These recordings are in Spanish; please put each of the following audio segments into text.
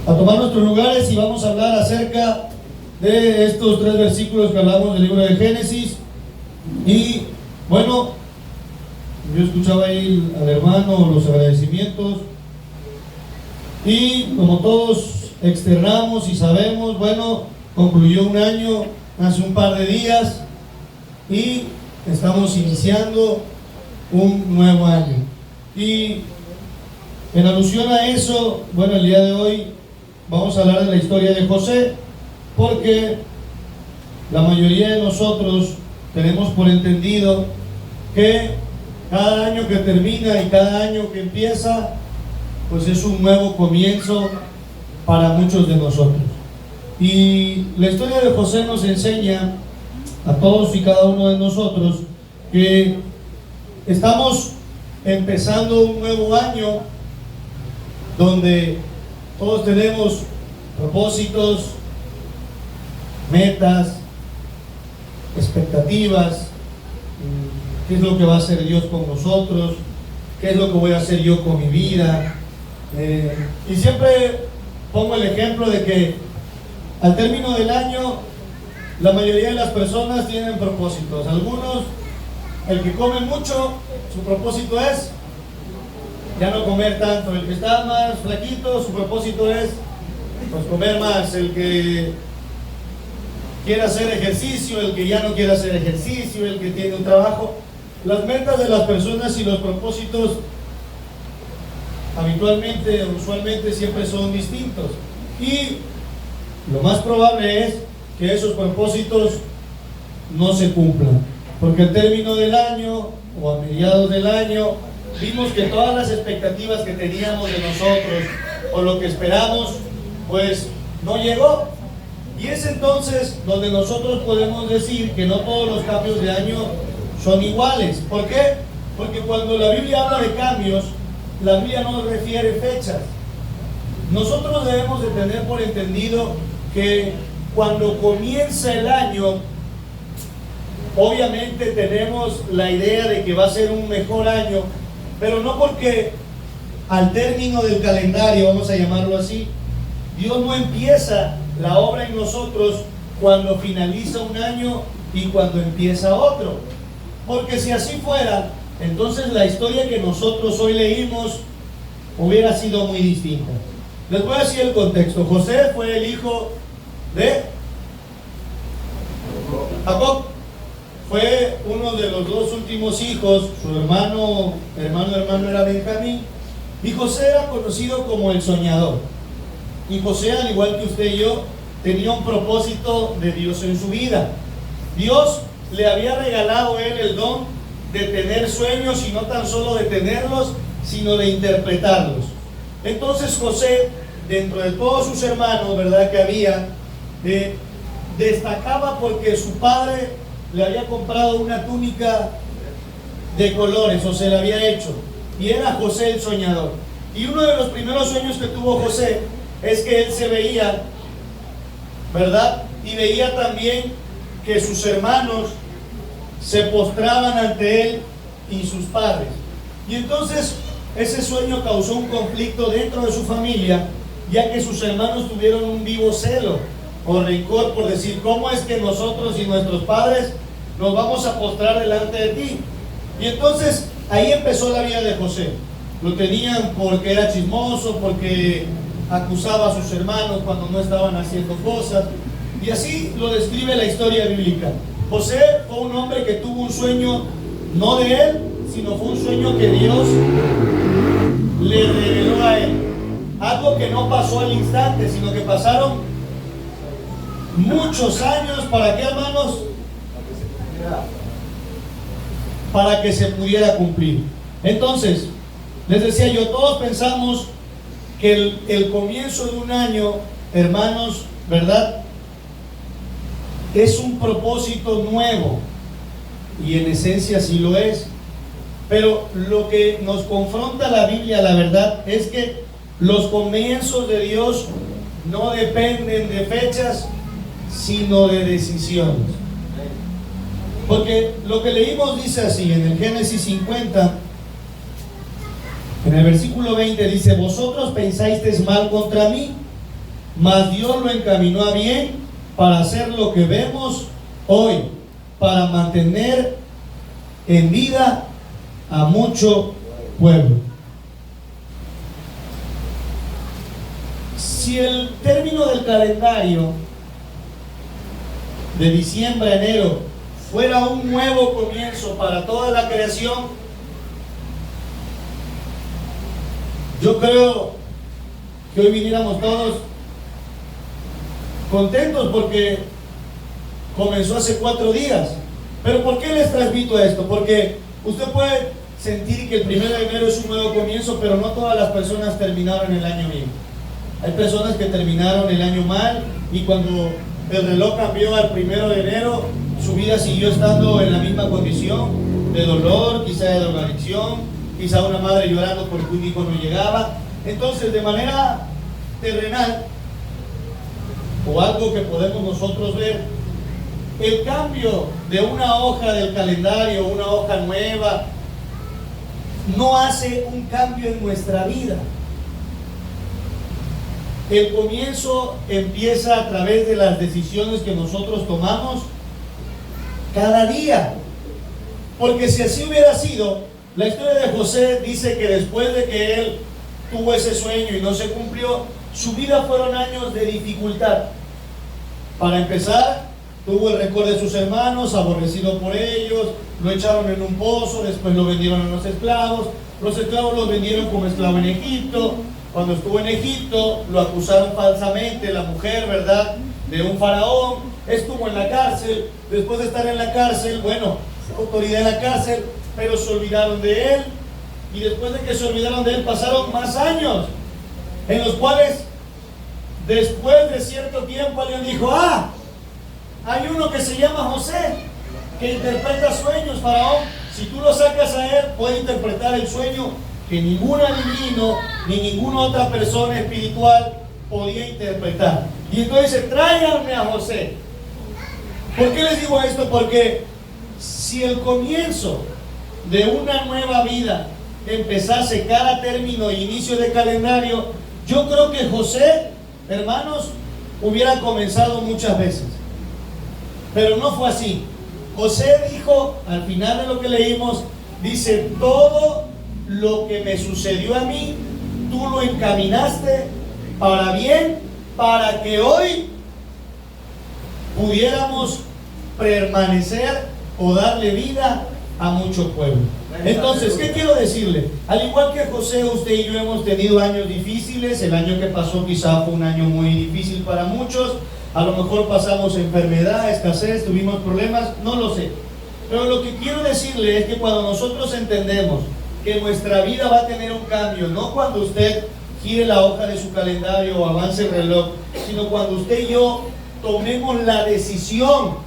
a tomar nuestros lugares y vamos a hablar acerca de estos 3 versículos que hablamos del libro de Génesis. Y bueno, yo escuchaba ahí al hermano los agradecimientos y como todos externamos y sabemos, bueno, concluyó un año hace un par de días y estamos iniciando un nuevo año. Y en alusión a eso, bueno, el día de hoy vamos a hablar de la historia de José, porque la mayoría de nosotros tenemos por entendido que cada año que termina y cada año que empieza, pues es un nuevo comienzo para muchos de nosotros. Y la historia de José nos enseña a todos y cada uno de nosotros que estamos empezando un nuevo año donde todos tenemos propósitos, metas, expectativas, qué es lo que va a hacer Dios con nosotros, qué es lo que voy a hacer yo con mi vida. Y siempre pongo el ejemplo de que al término del año la mayoría de las personas tienen propósitos. Algunos, el que come mucho, su propósito es ya no comer tanto. El que está más flaquito, su propósito es pues comer más. El que quiere hacer ejercicio, el que ya no quiere hacer ejercicio, el que tiene un trabajo. Las metas de las personas y los propósitos habitualmente, usualmente siempre son distintos. Y lo más probable es que esos propósitos no se cumplan, porque al término del año o a mediados del año vimos que todas las expectativas que teníamos de nosotros o lo que esperamos pues no llegó. Y es entonces donde nosotros podemos decir que no todos los cambios de año son iguales. ¿Por qué? Porque cuando la Biblia habla de cambios, la Biblia no refiere fechas. Nosotros debemos de tener por entendido que cuando comienza el año, obviamente tenemos la idea de que va a ser un mejor año, pero no porque al término del calendario, vamos a llamarlo así, Dios no empieza la obra en nosotros cuando finaliza un año y cuando empieza otro. Porque si así fuera, entonces la historia que nosotros hoy leímos hubiera sido muy distinta. Les voy a decir el contexto. José fue el hijo de Jacob. Fue uno de los 2 últimos hijos. Su hermano era Benjamín. Y José era conocido como el soñador. Y José, al igual que usted y yo, tenía un propósito de Dios en su vida. Dios le había regalado a él el don de tener sueños, y no tan solo de tenerlos, sino de interpretarlos. Entonces José, dentro de todos sus hermanos, ¿verdad?, que había, destacaba porque su padre le había comprado una túnica de colores, o se la había hecho, y era José el soñador. Y uno de los primeros sueños que tuvo José es que él se veía, ¿verdad?, y veía también que sus hermanos se postraban ante él y sus padres. Y entonces ese sueño causó un conflicto dentro de su familia, ya que sus hermanos tuvieron un vivo celo o rencor por decir: ¿cómo es que nosotros y nuestros padres nos vamos a postrar delante de ti? Y entonces ahí empezó la vida de José. Lo tenían porque era chismoso, porque acusaba a sus hermanos cuando no estaban haciendo cosas, y así lo describe la historia bíblica. José fue un hombre que tuvo un sueño, no de él, sino fue un sueño que Dios le reveló a él. Algo que no pasó al instante, sino que pasaron muchos años. ¿Para qué, hermanos? Para que se pudiera cumplir. Entonces, les decía yo, todos pensamos que el comienzo de un año, hermanos, ¿verdad?, es un propósito nuevo, y en esencia sí lo es. Pero lo que nos confronta la Biblia, la verdad, es que los comienzos de Dios no dependen de fechas, sino de decisiones. Porque lo que leímos dice así, en el Génesis 50, en el versículo 20 dice: vosotros pensasteis mal contra mí, mas Dios lo encaminó a bien para hacer lo que vemos hoy, para mantener en vida a mucho pueblo. Si el término del calendario de diciembre a enero fuera un nuevo comienzo para toda la creación, yo creo que hoy viniéramos todos contentos porque comenzó hace 4 días. Pero ¿por qué les transmito esto? Porque usted puede sentir que el 1 de enero es un nuevo comienzo, pero no todas las personas terminaron el año bien. Hay personas que terminaron el año mal, y cuando el reloj cambió al 1 de enero, su vida siguió estando en la misma condición de dolor, quizá de drogadicción, quizá una madre llorando porque un hijo no llegaba. Entonces, de manera terrenal, o algo que podemos nosotros ver, el cambio de una hoja del calendario, una hoja nueva, no hace un cambio en nuestra vida. El comienzo empieza a través de las decisiones que nosotros tomamos cada día. Porque si así hubiera sido, la historia de José dice que después de que él tuvo ese sueño y no se cumplió, su vida fueron años de dificultad. Para empezar, tuvo el rencor de sus hermanos, aborrecido por ellos, lo echaron en un pozo, después lo vendieron a los esclavos los vendieron como esclavo en Egipto. Cuando estuvo en Egipto, lo acusaron falsamente, la mujer, ¿verdad?, de un faraón. Estuvo en la cárcel. Después de estar en la cárcel, bueno, autoridad en la cárcel, pero se olvidaron de él. Y después de que se olvidaron de él, pasaron más años, en los cuales, después de cierto tiempo, alguien dijo: hay uno que se llama José, que interpreta sueños, faraón. Si tú lo sacas a él, puede interpretar el sueño que ningún adivino ni ninguna otra persona espiritual podía interpretar. Y entonces dice: tráiganme a José. ¿Por qué les digo esto? Porque si el comienzo de una nueva vida empezase cada término e inicio de calendario, yo creo que José, hermanos, hubiera comenzado muchas veces. Pero no fue así. José dijo, al final de lo que leímos, dice: todo lo que me sucedió a mí, tú lo encaminaste para bien, para que hoy pudiéramos permanecer o darle vida a mucho pueblo. Entonces, ¿qué quiero decirle? Al igual que José, usted y yo hemos tenido años difíciles. El año que pasó quizá fue un año muy difícil para muchos. A lo mejor pasamos enfermedad, escasez, tuvimos problemas, no lo sé. Pero lo que quiero decirle es que cuando nosotros entendemos que nuestra vida va a tener un cambio, no cuando usted gire la hoja de su calendario o avance el reloj, sino cuando usted y yo tomemos la decisión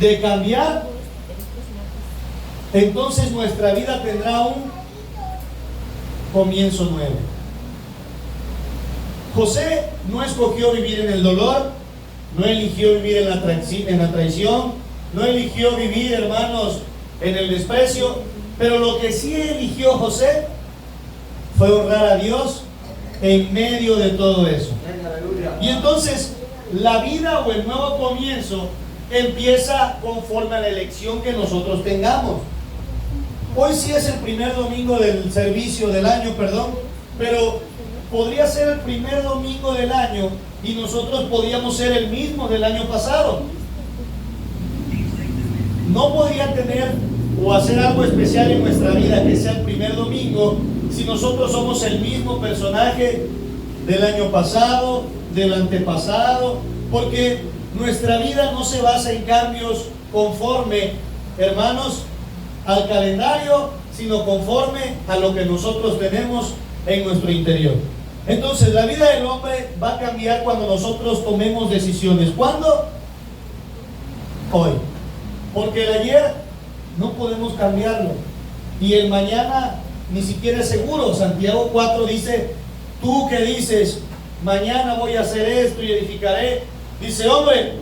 de cambiar, entonces nuestra vida tendrá un comienzo nuevo. José no escogió vivir en el dolor, no eligió vivir en la traición, no eligió vivir, hermanos, en el desprecio, pero lo que sí eligió José fue honrar a Dios en medio de todo eso. Y entonces la vida o el nuevo comienzo empieza conforme a la elección que nosotros tengamos. Hoy sí es el primer domingo del servicio del año, pero podría ser el primer domingo del año y nosotros podíamos ser el mismo del año pasado. No podría tener o hacer algo especial en nuestra vida que sea el primer domingo si nosotros somos el mismo personaje del año pasado, del antepasado, porque nuestra vida no se basa en cambios conforme, hermanos, al calendario, sino conforme a lo que nosotros tenemos en nuestro interior. Entonces, la vida del hombre va a cambiar cuando nosotros tomemos decisiones. ¿Cuándo? Hoy. Porque el ayer no podemos cambiarlo. Y el mañana ni siquiera es seguro. Santiago 4 dice: tú que dices, mañana voy a hacer esto y edificaré. Dice: hombre,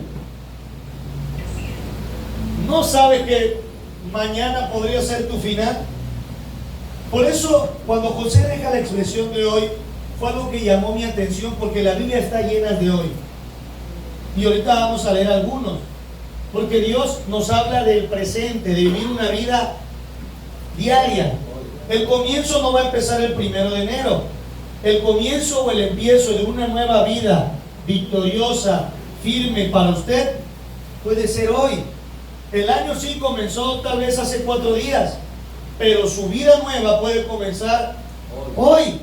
¿no sabes que mañana podría ser tu final? Por eso, cuando José deja la expresión de hoy, fue algo que llamó mi atención porque la Biblia está llena de hoy. Y ahorita vamos a leer algunos. Porque Dios nos habla del presente, de vivir una vida diaria. El comienzo no va a empezar el 1 de enero. El comienzo o el empiezo de una nueva vida victoriosa, firme para usted, puede ser hoy. El año sí comenzó tal vez hace 4 días, pero su vida nueva puede comenzar hoy.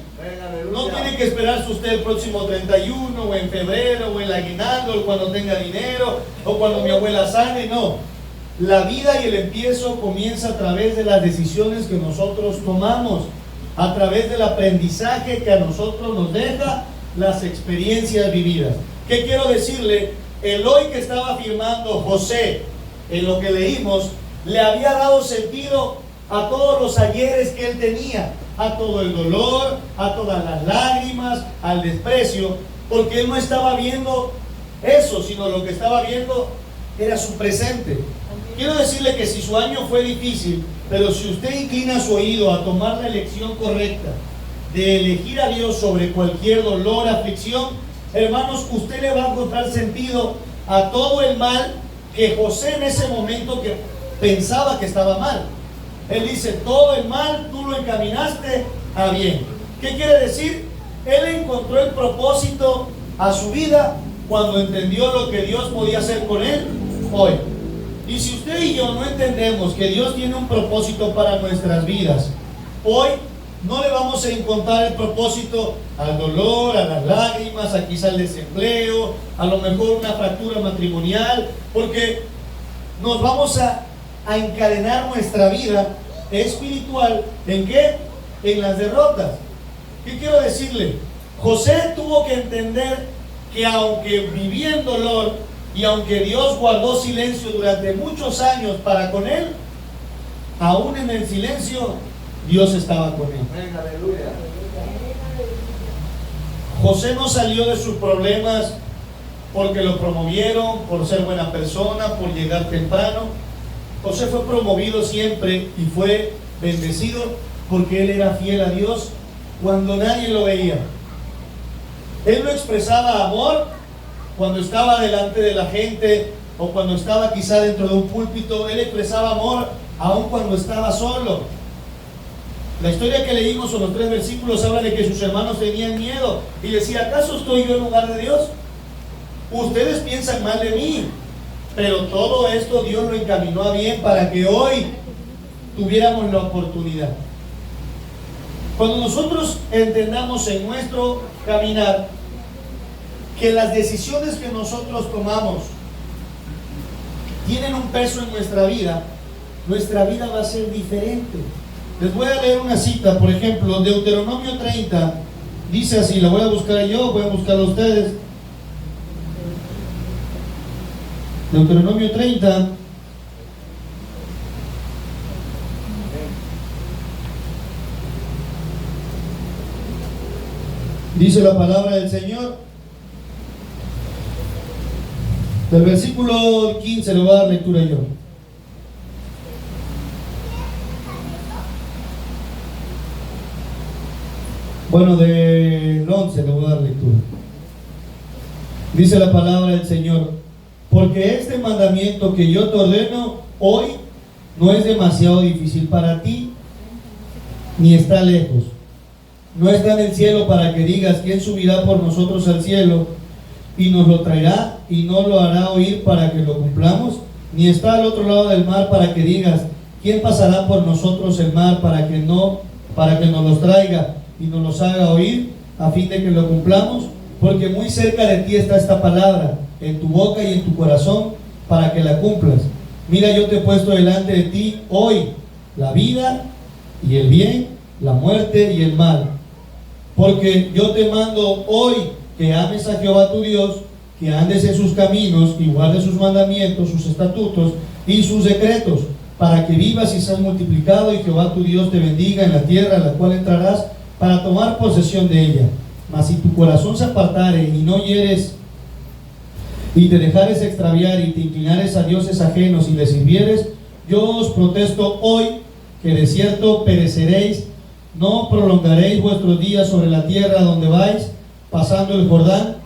No tiene que esperarse usted el próximo 31 o en febrero o el aguinaldo o cuando tenga dinero o cuando mi abuela sane, no. La vida y el empiezo comienza a través de las decisiones que nosotros tomamos, a través del aprendizaje que a nosotros nos deja las experiencias vividas. ¿Qué quiero decirle? El hoy que estaba afirmando José en lo que leímos, le había dado sentido a todos los ayeres que él tenía, a todo el dolor, a todas las lágrimas, al desprecio, porque él no estaba viendo eso, sino lo que estaba viendo era su presente. Quiero decirle que si su año fue difícil, pero si usted inclina su oído a tomar la elección correcta de elegir a Dios sobre cualquier dolor, aflicción, hermanos, usted le va a encontrar sentido a todo el mal que José en ese momento que pensaba que estaba mal. Él dice, todo el mal tú lo encaminaste a bien. ¿Qué quiere decir? Él encontró el propósito a su vida cuando entendió lo que Dios podía hacer con él hoy. Y si usted y yo no entendemos que Dios tiene un propósito para nuestras vidas, hoy no le vamos a encontrar el propósito al dolor, a las lágrimas, a quizá el desempleo, a lo mejor una fractura matrimonial, porque nos vamos a encadenar nuestra vida espiritual, ¿en qué? En las derrotas. ¿Qué quiero decirle? José tuvo que entender que aunque vivía en dolor y aunque Dios guardó silencio durante muchos años para con él, aún en el silencio Dios estaba con él. Aleluya. José no salió de sus problemas porque lo promovieron, por ser buena persona, por llegar temprano. José fue promovido siempre y fue bendecido porque él era fiel a Dios cuando nadie lo veía. Él no expresaba amor cuando estaba delante de la gente o cuando estaba quizá dentro de un púlpito. Él expresaba amor aun cuando estaba solo. La historia que leímos en los 3 versículos habla de que sus hermanos tenían miedo y decía, ¿acaso estoy yo en lugar de Dios? Ustedes piensan mal de mí, pero todo esto Dios lo encaminó a bien para que hoy tuviéramos la oportunidad. Cuando nosotros entendamos en nuestro caminar que las decisiones que nosotros tomamos tienen un peso en nuestra vida va a ser diferente. Les voy a leer una cita, por ejemplo, Deuteronomio 30, dice así, la voy a buscar yo, voy a buscarla a ustedes. Deuteronomio 30, dice la palabra del Señor, del versículo 15 le voy a dar lectura yo. Bueno, del 11 le voy a dar lectura. Dice la palabra del Señor, porque este mandamiento que yo te ordeno hoy no es demasiado difícil para ti, ni está lejos. No está en el cielo para que digas, ¿quién subirá por nosotros al cielo y nos lo traerá y no lo hará oír para que lo cumplamos? Ni está al otro lado del mar para que digas, ¿quién pasará por nosotros el mar para que nos los traiga y nos los haga oír a fin de que lo cumplamos? Porque muy cerca de ti está esta palabra, en tu boca y en tu corazón, para que la cumplas. Mira, yo te he puesto delante de ti hoy la vida y el bien, la muerte y el mal. Porque yo te mando hoy que ames a Jehová tu Dios, que andes en sus caminos y guardes sus mandamientos, sus estatutos y sus decretos, para que vivas y seas multiplicado, y Jehová tu Dios te bendiga en la tierra a la cual entrarás para tomar posesión de ella. Mas si tu corazón se apartare y no hieres y te dejares extraviar y te inclinares a dioses ajenos y les sirvieres, yo os protesto hoy que de cierto pereceréis no prolongaréis vuestros días sobre la tierra donde vais, pasando el Jordán,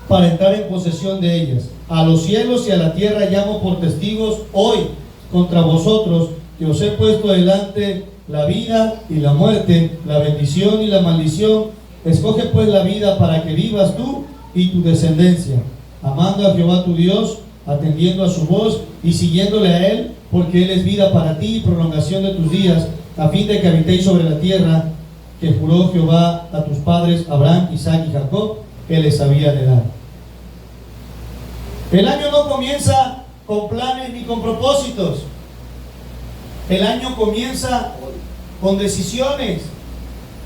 para entrar en posesión de ellas. A los cielos y a la tierra llamo por testigos hoy contra vosotros, que os he puesto delante la vida y la muerte, la bendición y la maldición. Escoge pues la vida para que vivas tú y tu descendencia, amando a Jehová tu Dios, atendiendo a su voz y siguiéndole a Él, porque Él es vida para ti y prolongación de tus días, a fin de que habitéis sobre la tierra que juró Jehová a tus padres, Abraham, Isaac y Jacob, que les había de dar. El año no comienza con planes ni con propósitos. El año comienza con decisiones.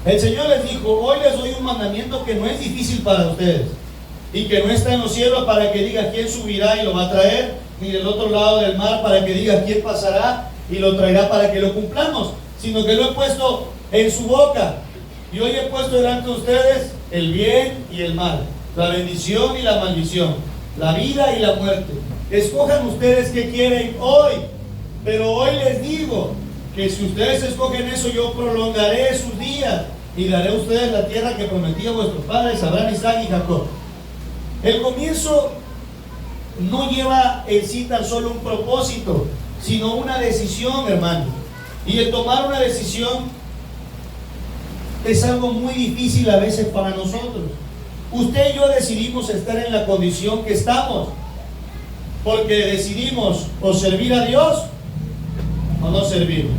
El Señor les dijo: hoy les doy un mandamiento que no es difícil para ustedes y que no está en los cielos para que diga quién subirá y lo va a traer, ni del otro lado del mar para que diga quién pasará y lo traerá para que lo cumplamos, sino que lo he puesto en su boca. Y hoy he puesto delante de ustedes el bien y el mal, la bendición y la maldición, la vida y la muerte. Escojan ustedes qué quieren hoy, pero hoy les digo que si ustedes escogen eso, yo prolongaré sus días y daré a ustedes la tierra que prometí a vuestros padres, Abraham, Isaac y Jacob. El comienzo no lleva en sí tan solo un propósito, sino una decisión, hermano. Y el tomar una decisión es algo muy difícil a veces para nosotros. Usted y yo decidimos estar en la condición que estamos, porque decidimos o servir a Dios o no servir.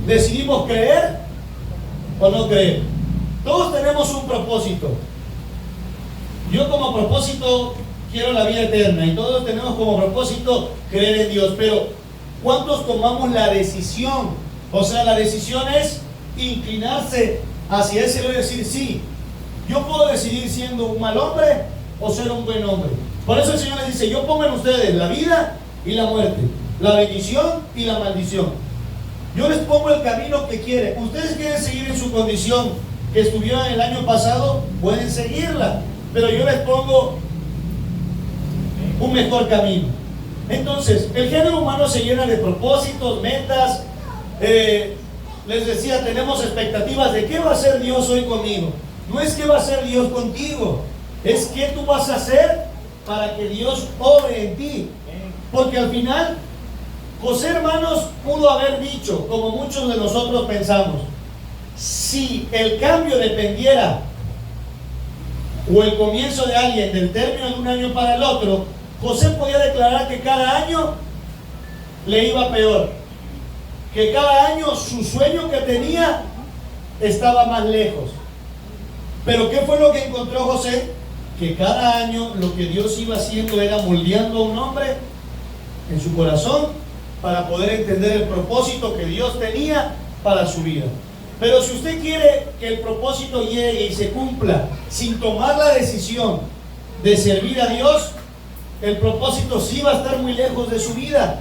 Decidimos creer o no creer. Todos tenemos un propósito. Yo como propósito quiero la vida eterna y todos tenemos como propósito creer en Dios, pero ¿cuántos tomamos la decisión? O sea, la decisión es inclinarse hacia ese y decir: sí, yo puedo decidir siendo un mal hombre o ser un buen hombre. Por eso el Señor les dice: yo pongo en ustedes la vida y la muerte, la bendición y la maldición. Yo les pongo el camino que quieren. Ustedes quieren seguir en su condición que estuvieron el año pasado, pueden seguirla, pero yo les pongo un mejor camino. Entonces, el género humano se llena de propósitos, metas. Les decía, tenemos expectativas de qué va a hacer Dios hoy conmigo. No es qué va a hacer Dios contigo, es qué tú vas a hacer para que Dios obre en ti. Porque al final, José, hermanos, pudo haber dicho, como muchos de nosotros pensamos, si el cambio dependiera o el comienzo de alguien del término de un año para el otro, José podía declarar que cada año le iba peor, que cada año su sueño que tenía estaba más lejos. Pero ¿qué fue lo que encontró José? Que cada año lo que Dios iba haciendo era moldeando a un hombre en su corazón para poder entender el propósito que Dios tenía para su vida. Pero si usted quiere que el propósito llegue y se cumpla sin tomar la decisión de servir a Dios, el propósito sí va a estar muy lejos de su vida.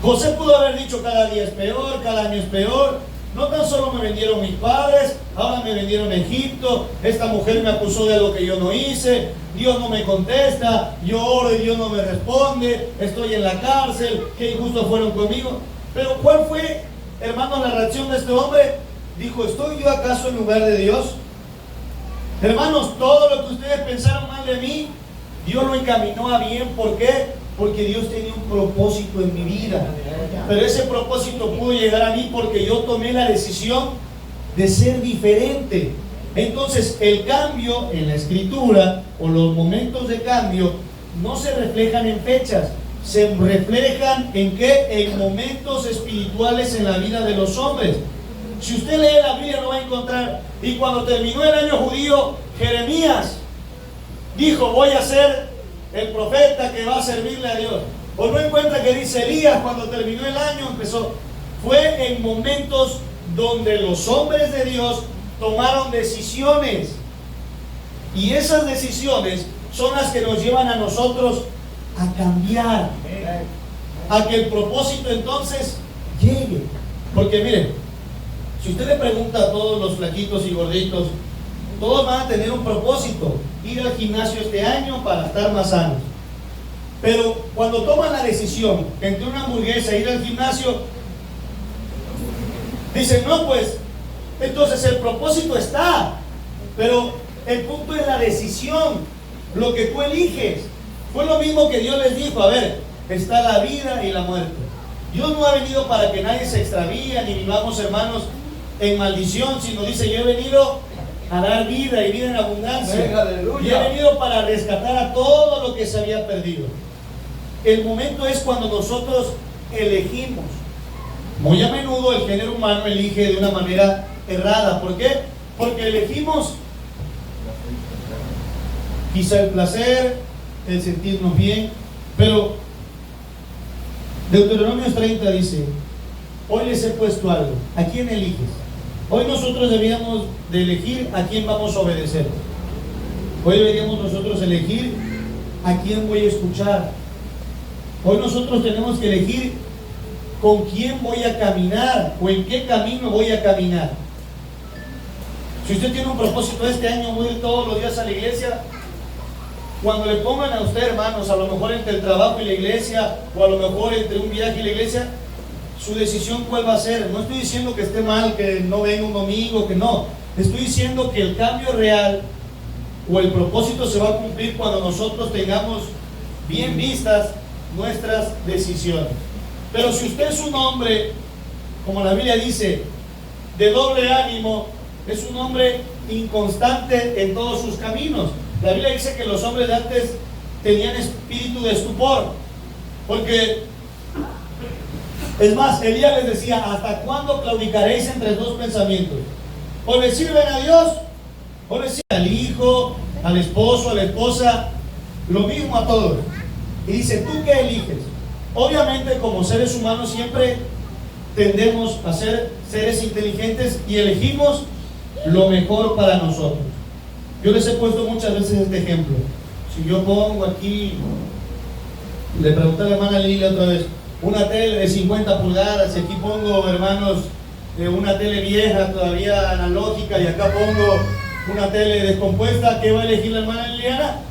José pudo haber dicho: cada día es peor, cada año es peor. No tan solo me vendieron mis padres, ahora me vendieron a Egipto, esta mujer me acusó de lo que yo no hice, Dios no me contesta, yo oro y Dios no me responde, estoy en la cárcel, qué injustos fueron conmigo. Pero ¿cuál fue, hermano, la reacción de este hombre? Dijo: ¿estoy yo acaso en lugar de Dios? Hermanos, todo lo que ustedes pensaron mal de mí, Dios lo encaminó a bien. ¿Por qué? Porque Dios tenía un propósito en mi vida. Pero ese propósito pudo llegar a mí porque yo tomé la decisión de ser diferente. Entonces, el cambio en la escritura o los momentos de cambio no se reflejan en fechas, se reflejan en ¿qué? En momentos espirituales en la vida de los hombres. Si usted lee la Biblia lo va a encontrar. Y cuando terminó el año judío, Jeremías dijo: voy a ser el profeta que va a servirle a Dios. O no encuentra que dice Elías, cuando terminó el año empezó. Fue en momentos donde los hombres de Dios tomaron decisiones, y esas decisiones son las que nos llevan a nosotros a cambiar, a que el propósito entonces llegue. Porque miren, si usted le pregunta a todos los flaquitos y gorditos, todos van a tener un propósito: ir al gimnasio este año para estar más sanos. Pero cuando toman la decisión entre una hamburguesa e ir al gimnasio, Dicen, no, pues, entonces el propósito está, pero el punto es la decisión, lo que tú eliges. Fue lo mismo que Dios les dijo, a ver, está la vida y la muerte. Dios no ha venido para que nadie se extravíe, ni vivamos, hermanos, en maldición, sino dice, yo he venido a dar vida y vida en abundancia. Y he venido para rescatar a todo lo que se había perdido. El momento es cuando nosotros elegimos. Muy a menudo el género humano elige de una manera errada. ¿Por qué? Porque elegimos quizá el placer, el sentirnos bien, pero Deuteronomio 30 dice, hoy les he puesto algo, ¿a quién eliges? Hoy nosotros deberíamos de elegir a quién vamos a obedecer. Hoy deberíamos nosotros elegir a quién voy a escuchar. Hoy nosotros tenemos que elegir con quién voy a caminar o en qué camino voy a caminar. Si usted tiene un propósito este año, voy a ir todos los días a la iglesia. Cuando le pongan a usted, hermanos, a lo mejor entre el trabajo y la iglesia, o a lo mejor entre un viaje y la iglesia, su decisión cuál va a ser. No estoy diciendo que esté mal que no venga un domingo, que no. Estoy diciendo que el cambio real o el propósito se va a cumplir cuando nosotros tengamos bien vistas nuestras decisiones. Pero si usted es un hombre, como la Biblia dice, de doble ánimo, es un hombre inconstante en todos sus caminos. La Biblia dice que los hombres de antes tenían espíritu de estupor, porque es más, Elías les decía, ¿hasta cuándo claudicaréis entre dos pensamientos? O le sirven a Dios, o le sirven al hijo, al esposo, a la esposa, lo mismo a todos. Y dice, ¿tú qué eliges? Obviamente, como seres humanos siempre tendemos a ser seres inteligentes y elegimos lo mejor para nosotros. Yo les he puesto muchas veces este ejemplo. Si yo pongo aquí, le pregunté a la hermana Lilia otra vez, una tele de 50 pulgadas, y aquí pongo, hermanos, una tele vieja, todavía analógica, y acá pongo una tele descompuesta, ¿qué va a elegir la hermana Liliana?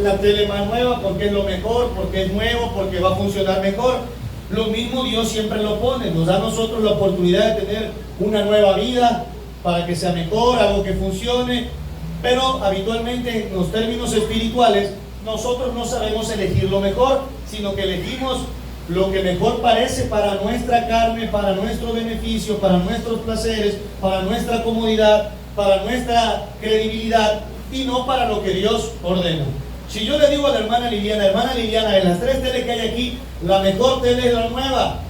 La tele más nueva, porque es lo mejor, porque es nuevo, porque va a funcionar mejor. Lo mismo Dios siempre lo pone, nos da a nosotros la oportunidad de tener una nueva vida para que sea mejor, algo que funcione, pero habitualmente en los términos espirituales nosotros no sabemos elegir lo mejor, sino que elegimos lo que mejor parece para nuestra carne, para nuestro beneficio, para nuestros placeres, para nuestra comodidad, para nuestra credibilidad, y no para lo que Dios ordena. Si yo le digo a la hermana Liliana, de las 3 teles que hay aquí, la mejor tele es la nueva,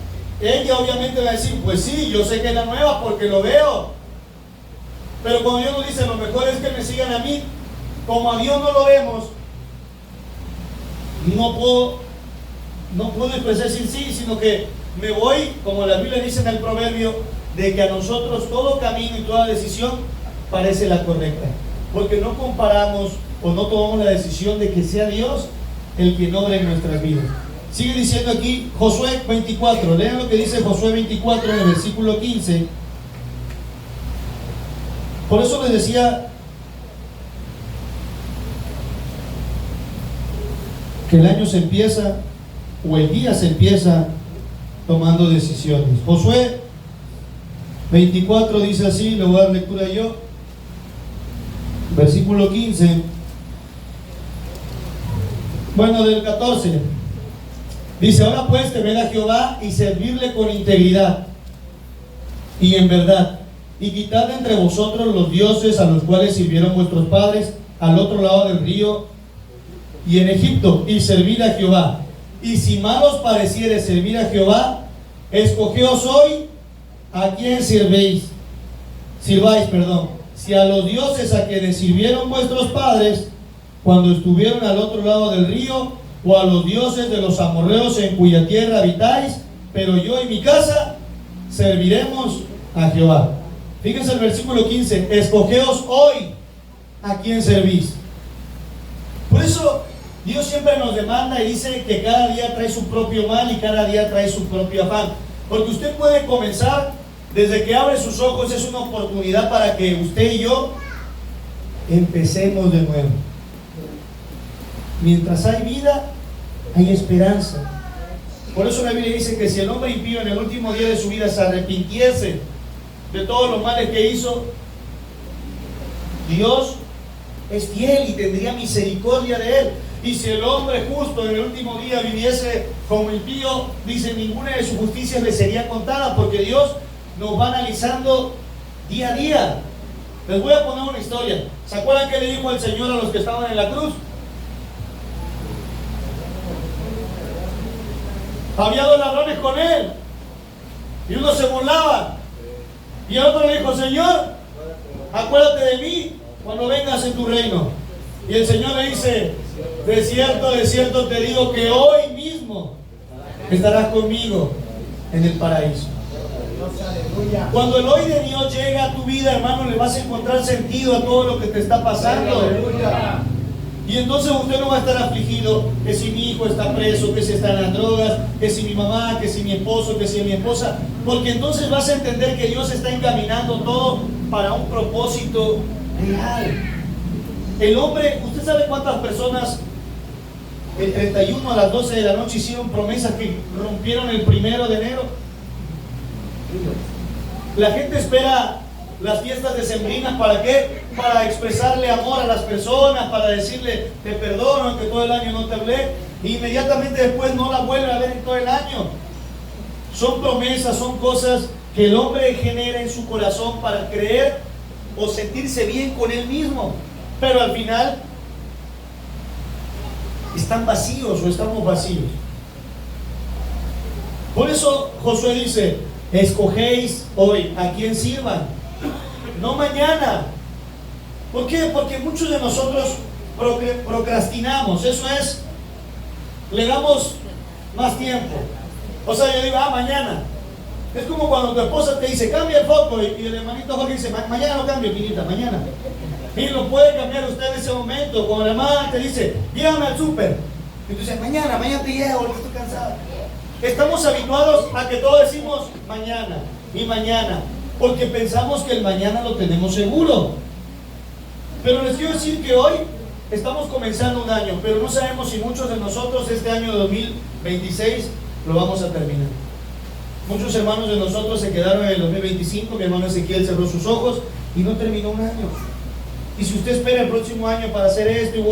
ella obviamente va a decir, pues sí, yo sé que es la nueva porque lo veo. Pero cuando Dios nos dice, lo mejor es que me sigan a mí, como a Dios no lo vemos, no puedo expresar sin sí, sino que me voy, como la Biblia dice en el proverbio, de que a nosotros todo camino y toda decisión parece la correcta, porque no comparamos o no tomamos la decisión de que sea Dios el que obra en nuestras vidas. Sigue diciendo aquí Josué 24, lean lo que dice Josué 24 en el versículo 15. Por eso les decía que el año se empieza, o el día se empieza tomando decisiones. Josué 24 dice así, le voy a dar lectura yo, versículo 15, bueno, del 14, dice, ahora pues temed a Jehová y servirle con integridad y en verdad, y quitad de entre vosotros los dioses a los cuales sirvieron vuestros padres al otro lado del río y en Egipto, y servid a Jehová. Y si mal os pareciere servir a Jehová, escogeos hoy a quién sirváis, si a los dioses a quienes sirvieron vuestros padres cuando estuvieron al otro lado del río, o a los dioses de los amorreos en cuya tierra habitáis, pero yo y mi casa serviremos a Jehová. Fíjense el versículo 15, escogeos hoy a quién servís. Por eso Dios siempre nos demanda y dice que cada día trae su propio mal y cada día trae su propio afán. Porque usted puede comenzar, desde que abre sus ojos es una oportunidad para que usted y yo empecemos de nuevo. Mientras hay vida, hay esperanza. Por eso la Biblia dice que si el hombre impío en el último día de su vida se arrepintiese de todos los males que hizo, Dios es fiel y tendría misericordia de él. Y si el hombre justo en el último día viviese como impío, dice, ninguna de sus justicias le sería contada, porque Dios nos va analizando día a día. Les voy a poner una historia. ¿Se acuerdan qué le dijo el Señor a los que estaban en la cruz? Había 2 ladrones con él y uno se burlaba y el otro le dijo, Señor, acuérdate de mí cuando vengas en tu reino. Y el Señor le dice, de cierto te digo que hoy mismo estarás conmigo en el paraíso. Cuando el hoy de Dios llega a tu vida, hermano, le vas a encontrar sentido a todo lo que te está pasando. Y entonces usted no va a estar afligido que si mi hijo está preso, que si está en las drogas, que si mi mamá, que si mi esposo, que si mi esposa, porque entonces vas a entender que Dios está encaminando todo para un propósito real. El hombre, ¿usted sabe cuántas personas el 31 a las 12 de la noche hicieron promesas que rompieron el 1 de enero? La gente espera las fiestas decembrinas, ¿para qué? Para expresarle amor a las personas, para decirle te perdono que todo el año no te hablé, e inmediatamente después no la vuelve a ver en todo el año. Son promesas, son cosas que el hombre genera en su corazón para creer o sentirse bien con él mismo, pero al final están vacíos o estamos vacíos. Por eso Josué dice, escogéis hoy a quién sirvan, no mañana. ¿Por qué? Porque muchos de nosotros procrastinamos. Eso es, le damos más tiempo. O sea, yo digo, mañana. Es como cuando tu esposa te dice, cambia el foco, y el hermanito Jorge dice, mañana lo cambio, Pinita, mañana. Y lo puede cambiar usted en ese momento. Cuando la hermana te dice, llévame al súper, y tú dices, mañana te llevo, porque estoy cansado. Estamos habituados a que todos decimos mañana y mañana, porque pensamos que el mañana lo tenemos seguro. Pero les quiero decir que hoy estamos comenzando un año, pero no sabemos si muchos de nosotros este año 2026 lo vamos a terminar. Muchos hermanos de nosotros se quedaron en el 2025, mi hermano Ezequiel cerró sus ojos y no terminó un año. Y si usted espera el próximo año para hacer esto, y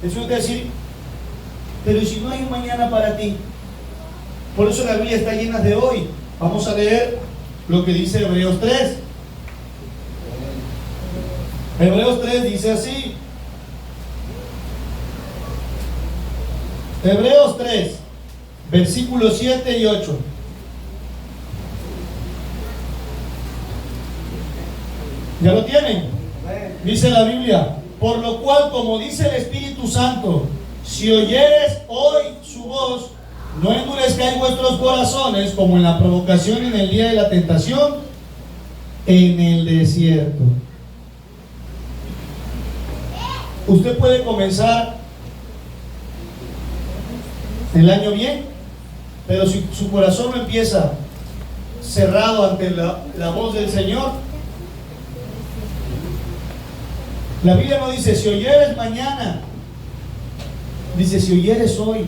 les voy a decir, pero ¿y si no hay un mañana para ti? Por eso la Biblia está llena de hoy. Vamos a leer lo que dice Hebreos 3. Hebreos 3 dice así. Hebreos 3, versículos 7 y 8. ¿Ya lo tienen? Dice la Biblia, por lo cual, como dice el Espíritu Santo, si oyeres hoy su voz, no endurezcáis vuestros corazones como en la provocación en el día de la tentación en el desierto. Usted puede comenzar el año bien, pero si su corazón no empieza cerrado ante la voz del Señor, la Biblia no dice si oyeres mañana, dice si oyeres hoy.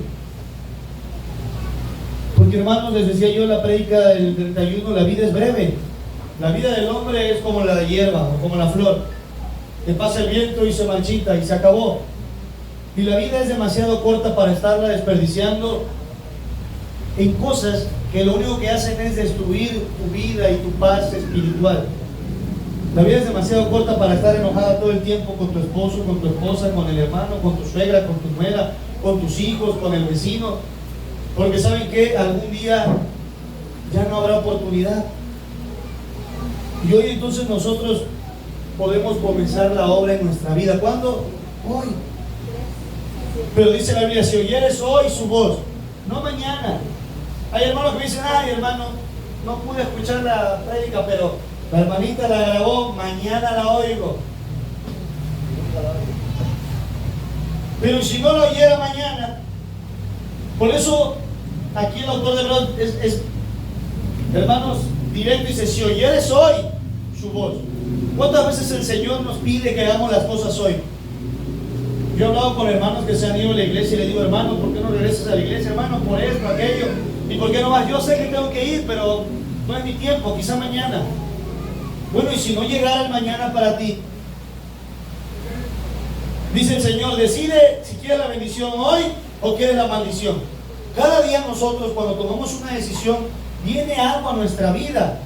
Porque hermanos, les decía yo en la prédica del 31, la vida es breve. La vida del hombre es como la de hierba o como la flor, que pasa el viento y se marchita y se acabó. Y la vida es demasiado corta para estarla desperdiciando en cosas que lo único que hacen es destruir tu vida y tu paz espiritual. La vida es demasiado corta para estar enojada todo el tiempo con tu esposo, con tu esposa, con el hermano, con tu suegra, con tu nuera, con tus hijos, con el vecino. Porque saben que algún día ya no habrá oportunidad. Y hoy entonces nosotros podemos comenzar la obra en nuestra vida. ¿Cuándo? Hoy. Pero dice la Biblia, si oyeres hoy su voz, no mañana. Hay hermanos que me dicen, ay hermano, no pude escuchar la prédica, pero la hermanita la grabó, mañana la oigo. Pero si no lo oyera mañana, por eso aquí el autor de Hebreos es hermanos, directo, dice, si oyeres hoy su voz. ¿Cuántas veces el Señor nos pide que hagamos las cosas hoy? Yo he hablado con hermanos que se han ido a la iglesia y le digo, hermano, ¿por qué no regresas a la iglesia? Hermano, por esto, aquello. ¿Y por qué no vas? Yo sé que tengo que ir, pero no es mi tiempo, quizá mañana. Bueno, y si no llegara el mañana para ti, dice el Señor, decide si quieres la bendición hoy o quieres la maldición. Cada día nosotros, cuando tomamos una decisión, viene algo a nuestra vida.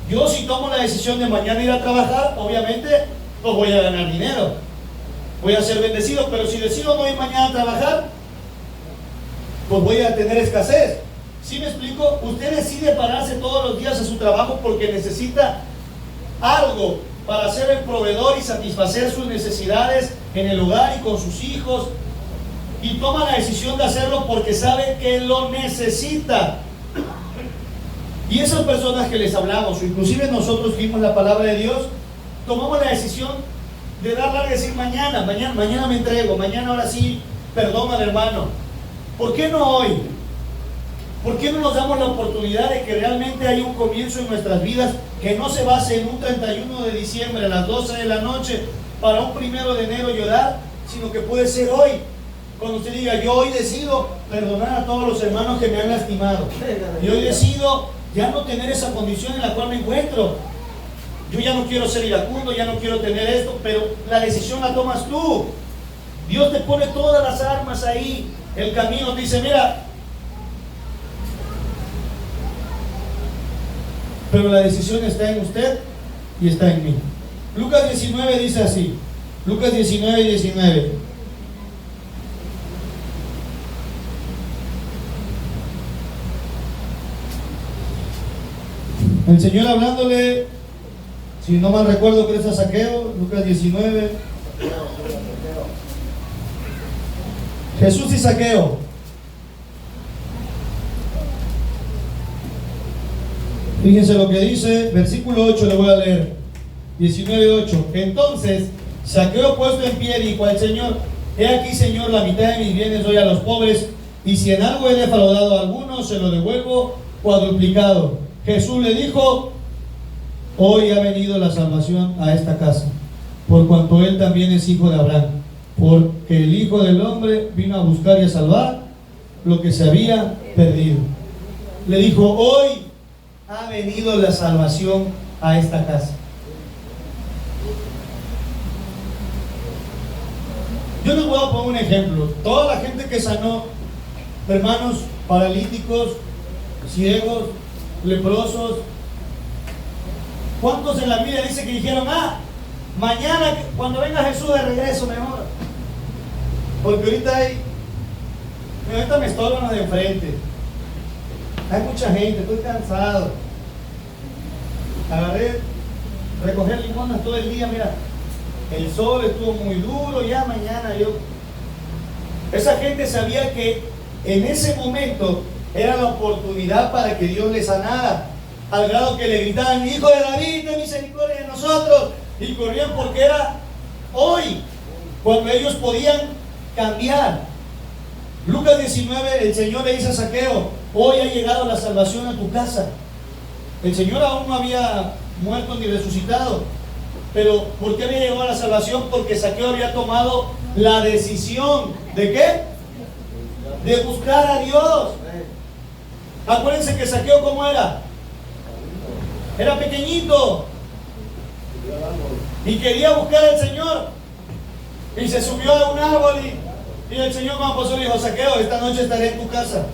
Yo, si tomo la decisión de mañana ir a trabajar, obviamente pues voy a ganar dinero, voy a ser bendecido. Pero si decido no ir mañana a trabajar, pues voy a tener escasez. ¿Sí me explico? Usted decide pararse todos los días a su trabajo porque necesita algo para ser el proveedor y satisfacer sus necesidades en el hogar y con sus hijos, y toma la decisión de hacerlo porque sabe que lo necesita. Y esas personas que les hablamos, o inclusive nosotros que vimos la palabra de Dios, tomamos la decisión de dar larga y decir mañana me entrego, mañana ahora sí perdono al hermano. ¿Por qué no hoy? ¿Por qué no nos damos la oportunidad de que realmente haya un comienzo en nuestras vidas que no se base en un 31 de diciembre a las 12 de la noche para un 1 de enero llorar, sino que puede ser hoy, cuando usted diga, yo hoy decido perdonar a todos los hermanos que me han lastimado, y hoy decido ya no tener esa condición en la cual me encuentro, yo ya no quiero ser iracundo, ya no quiero tener esto, pero la decisión la tomas tú. Dios te pone todas las armas ahí, el camino te dice, mira, pero la decisión está en usted y está en mí. Lucas 19 dice así, Lucas 19 y 19. El Señor hablándole, si no mal recuerdo, que es a Zaqueo, Lucas 19. Jesús y Zaqueo. Fíjense lo que dice, versículo 8 le voy a leer, 19:8. Entonces, Zaqueo puesto en pie dijo al Señor, he aquí, Señor, la mitad de mis bienes doy a los pobres, y si en algo he defraudado a alguno, se lo devuelvo cuadruplicado. Jesús le dijo, hoy ha venido la salvación a esta casa, por cuanto él también es hijo de Abraham, porque el Hijo del Hombre vino a buscar y a salvar lo que se había perdido. Le dijo, hoy ha venido la salvación a esta casa. Yo les voy a poner un ejemplo. Toda la gente que sanó, hermanos paralíticos, ciegos, leprosos, ¿cuántos en la Biblia dice que dijeron, mañana cuando venga Jesús de regreso mejor? Porque ahorita me estorban los de enfrente. Hay mucha gente, estoy cansado. Recoger limonas todo el día, mira, el sol estuvo muy duro, ya mañana yo. Esa gente sabía que en ese momento era la oportunidad para que Dios les sanara, al grado que le gritaban, Hijo de David, ten misericordia de nosotros, y corrían porque era hoy, cuando ellos podían cambiar. Lucas 19, el Señor le dice a Zaqueo, hoy ha llegado la salvación a tu casa. El Señor aún no había muerto ni resucitado, pero ¿por qué había llegado la salvación? Porque Zaqueo había tomado la decisión ¿de qué? De buscar a Dios. Acuérdense que Zaqueo, ¿cómo era? Era pequeñito y quería buscar al Señor, y se subió a un árbol y el Señor cuando pasó le dijo, Zaqueo, esta noche estaré en tu casa.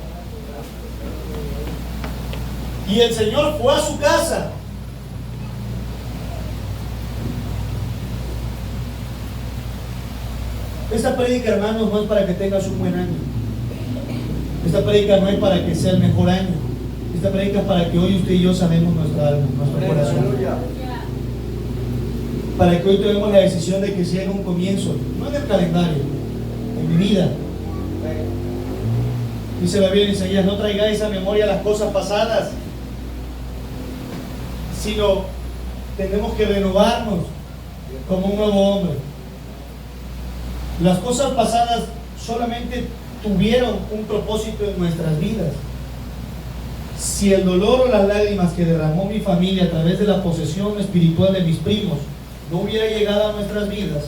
Y el Señor fue a su casa. Esta prédica, hermanos, no es para que tengas un buen año. Esta prédica no es para que sea el mejor año. Esta prédica es para que hoy usted y yo sanemos nuestra alma, nuestro corazón. Para que hoy tomemos la decisión de que sea un comienzo, no en el calendario, en mi vida. Dice la Biblia en Isaías, no traigáis a memoria las cosas pasadas, sino tenemos que renovarnos como un nuevo hombre. Las cosas pasadas solamente tuvieron un propósito en nuestras vidas. Si el dolor o las lágrimas que derramó mi familia a través de la posesión espiritual de mis primos no hubiera llegado a nuestras vidas,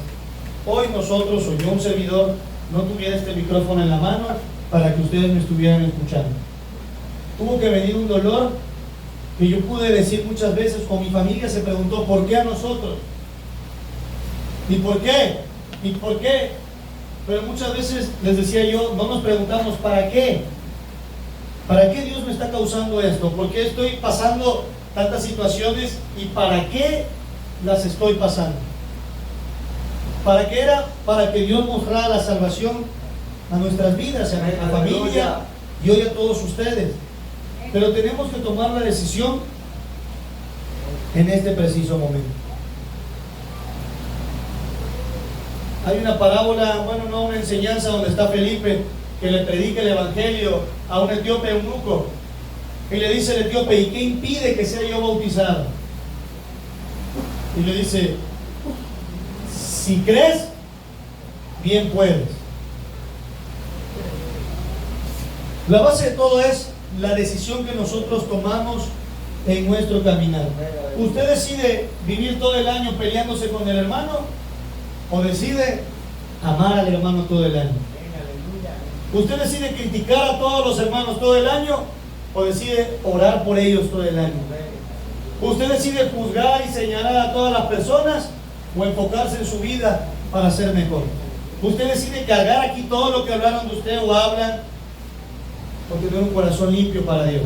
hoy nosotros, o yo un servidor, no tuviera este micrófono en la mano para que ustedes me estuvieran escuchando. tuvo que venir un dolor que yo pude decir muchas veces, con mi familia se preguntó, ¿por qué a nosotros? ¿Y por qué? ¿Y por qué? Pero muchas veces les decía yo, no nos preguntamos, ¿para qué? ¿Para qué Dios me está causando esto? ¿Por qué estoy pasando tantas situaciones y para qué las estoy pasando? ¿Para qué era? Para que Dios mostrara la salvación a nuestras vidas, a nuestra familia y hoy a todos ustedes. Pero tenemos que tomar la decisión en este preciso momento. Hay una parábola, bueno, no una enseñanza donde está Felipe, que le predica el evangelio a un etíope eunuco. Y le dice el etíope, ¿y qué impide que sea yo bautizado? Y le dice, si crees, bien puedes. La base de todo es la decisión que nosotros tomamos en nuestro caminar. ¿Usted decide vivir todo el año peleándose con el hermano o decide amar al hermano todo el año? ¿Usted decide criticar a todos los hermanos todo el año o decide orar por ellos todo el año? ¿Usted decide juzgar y señalar a todas las personas o enfocarse en su vida para ser mejor? ¿Usted decide cargar aquí todo lo que hablaron de usted o hablan o tener un corazón limpio para Dios?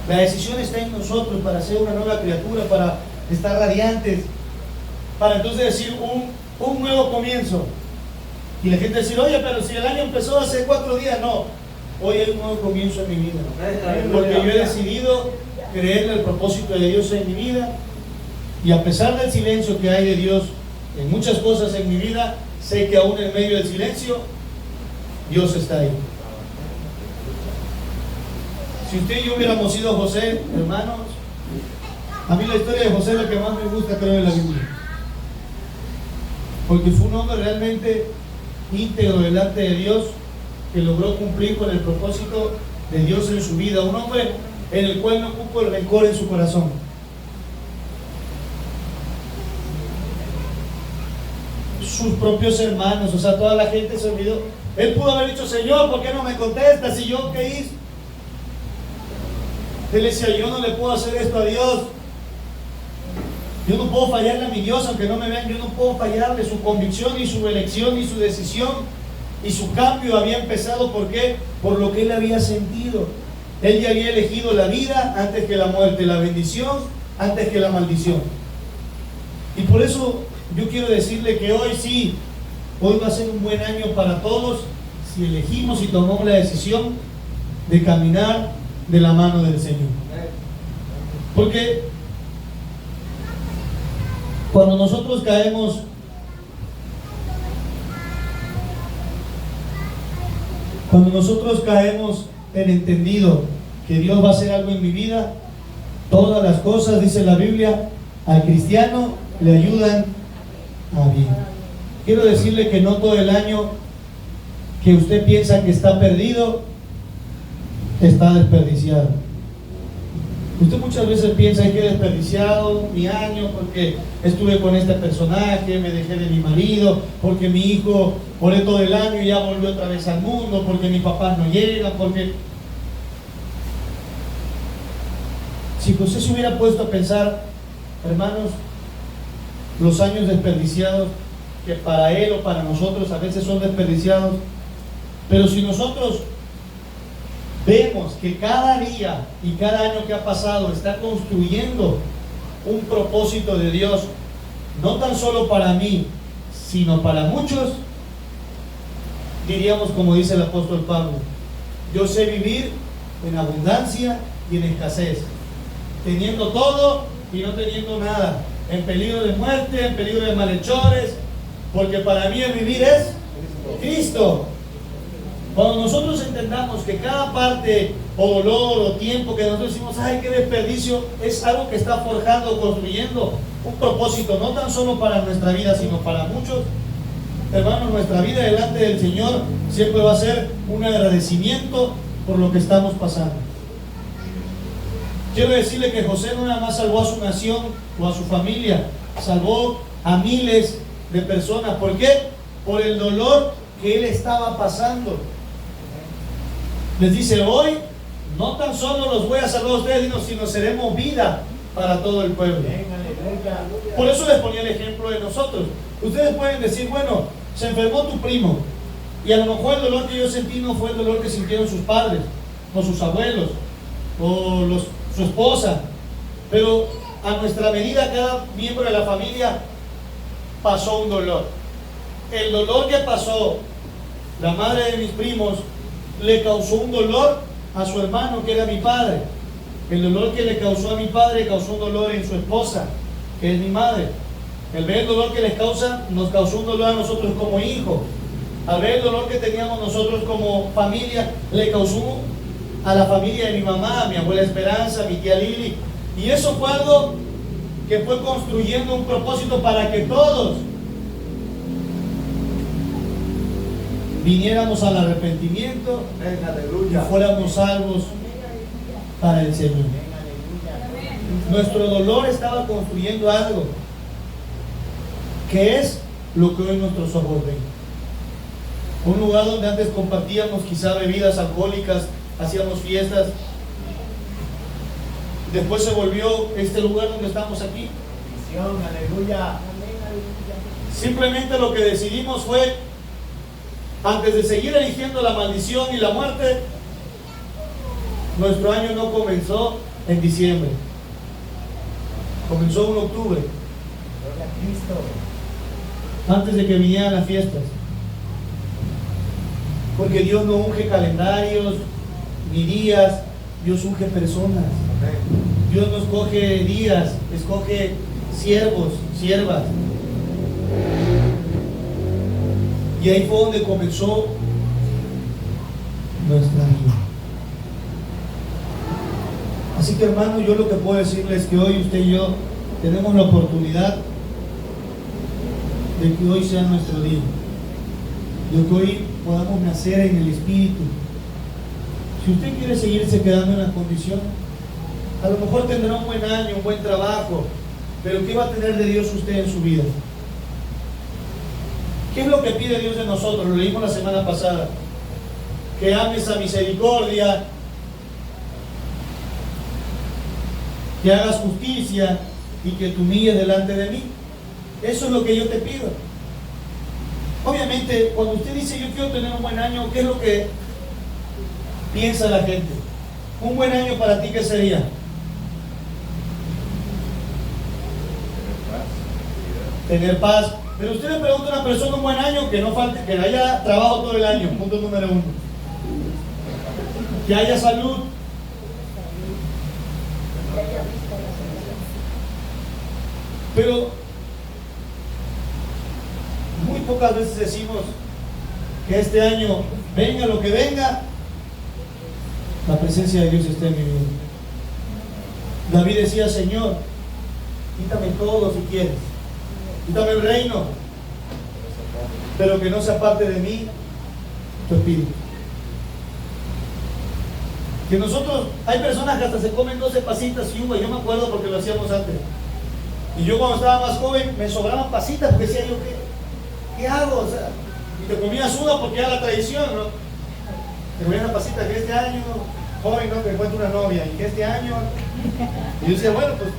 La decisión está en nosotros para ser una nueva criatura, para estar radiantes, para entonces decir un nuevo comienzo. Y la gente decir, oye, pero si el año empezó hace 4 días, no. Hoy hay un nuevo comienzo en mi vida. Porque yo he decidido creerle el propósito de Dios en mi vida. Y a pesar del silencio que hay de Dios en muchas cosas en mi vida, sé que aún en medio del silencio, Dios está ahí. Si usted y yo hubiéramos sido José, hermanos, a mí la historia de José es la que más me gusta, creo, en la Biblia. Porque fue un hombre realmente íntegro delante de Dios, que logró cumplir con el propósito de Dios en su vida. Un hombre en el cual no cupo el rencor en su corazón. Sus propios hermanos, o sea, toda la gente se olvidó. Él pudo haber dicho, Señor, ¿por qué no me contestas? ¿Y yo qué hice? Él decía, yo no le puedo hacer esto a Dios. Yo no puedo fallarle a mi Dios, aunque no me vean, yo no puedo fallarle. Su convicción y su elección y su decisión y su cambio había empezado, ¿por qué? Por lo que él había sentido. Él ya había elegido la vida antes que la muerte, la bendición antes que la maldición. Y por eso yo quiero decirle que hoy sí, hoy va a ser un buen año para todos si elegimos y tomamos la decisión de caminar de la mano del Señor. Porque cuando nosotros caemos en entendido que Dios va a hacer algo en mi vida, todas las cosas, dice la Biblia, al cristiano le ayudan a bien. Quiero decirle que no todo el año que usted piensa que está perdido está desperdiciado. Usted muchas veces piensa que he desperdiciado mi año porque estuve con este personaje, me dejé de mi marido, porque mi hijo oré todo el año y ya volvió otra vez al mundo, porque mis papás no llegan, porque... Si José se hubiera puesto a pensar, hermanos, los años desperdiciados, que para él o para nosotros a veces son desperdiciados, pero si nosotros vemos que cada día y cada año que ha pasado está construyendo un propósito de Dios, no tan solo para mí, sino para muchos, diríamos como dice el apóstol Pablo, yo sé vivir en abundancia y en escasez, teniendo todo y no teniendo nada, en peligro de muerte, en peligro de malhechores, porque para mí el vivir es Cristo. Cuando nosotros entendamos que cada parte o dolor o tiempo que nosotros decimos, ay, qué desperdicio, es algo que está forjando, construyendo un propósito, no tan solo para nuestra vida, sino para muchos, hermanos, nuestra vida delante del Señor siempre va a ser un agradecimiento por lo que estamos pasando. Quiero decirle que José no nada más salvó a su nación o a su familia, salvó a miles de personas. ¿Por qué? Por el dolor que él estaba pasando. Les dice, hoy no tan solo los voy a salvar a ustedes, sino seremos vida para todo el pueblo. Por eso les ponía el ejemplo de nosotros. Ustedes pueden decir, bueno, se enfermó tu primo, y a lo mejor el dolor que yo sentí no fue el dolor que sintieron sus padres, o sus abuelos, o su esposa, pero a nuestra medida cada miembro de la familia pasó un dolor. El dolor que pasó la madre de mis primos le causó un dolor a su hermano, que era mi padre. El dolor que le causó a mi padre causó un dolor en su esposa, que es mi madre. El ver el dolor que les causa, nos causó un dolor a nosotros como hijos. Al ver el dolor que teníamos nosotros como familia, le causó a la familia de mi mamá, a mi abuela Esperanza, a mi tía Lili. Y eso fue algo que fue construyendo un propósito para que todos viniéramos al arrepentimiento y fuéramos salvos para el Señor. Nuestro dolor estaba construyendo algo que es lo que hoy nuestros ojos ven. Un lugar donde antes compartíamos quizá bebidas alcohólicas, hacíamos fiestas. Después se volvió este lugar donde estamos aquí. Aleluya. Simplemente lo que decidimos fue, antes de seguir eligiendo la maldición y la muerte, nuestro año no comenzó en diciembre, comenzó en octubre, Gloria a Cristo. antes de que vinieran las fiestas. Porque Dios no unge calendarios ni días, Dios unge personas. Dios no escoge días, escoge siervos, siervas. Y ahí fue donde comenzó nuestra vida. Así que, hermano, yo lo que puedo decirles es que hoy usted y yo tenemos la oportunidad de que hoy sea nuestro día, de que hoy podamos nacer en el Espíritu. Si usted quiere seguirse quedando en las condiciones, a lo mejor tendrá un buen año, un buen trabajo, pero ¿qué va a tener de Dios usted en su vida? ¿Qué es lo que pide Dios de nosotros? Lo leímos la semana pasada. Que ames a misericordia, que hagas justicia y que te humilles delante de mí. Eso es lo que yo te pido. Obviamente, cuando usted dice yo quiero tener un buen año, ¿qué es lo que piensa la gente? Un buen año para ti, ¿qué sería? Tener paz. Pero usted le pregunta a una persona un buen año, que no falte, que haya trabajo todo el año, punto número 1. Que haya salud. Pero muy pocas veces decimos que este año, venga lo que venga, la presencia de Dios esté en mi vida. David decía, Señor, quítame todo si quieres, quítame el reino, pero que no se aparte de mí tu espíritu. Que nosotros, hay personas que hasta se comen 12 pasitas y uva, yo me acuerdo porque lo hacíamos antes. Y yo cuando estaba más joven me sobraban pasitas porque decía yo, ¿qué hago? O sea, y te comías una porque era la tradición, ¿no? Te comías una pasita que este año, joven, ¿no? Te encuentro una novia, y que este año. Y yo decía, bueno, pues,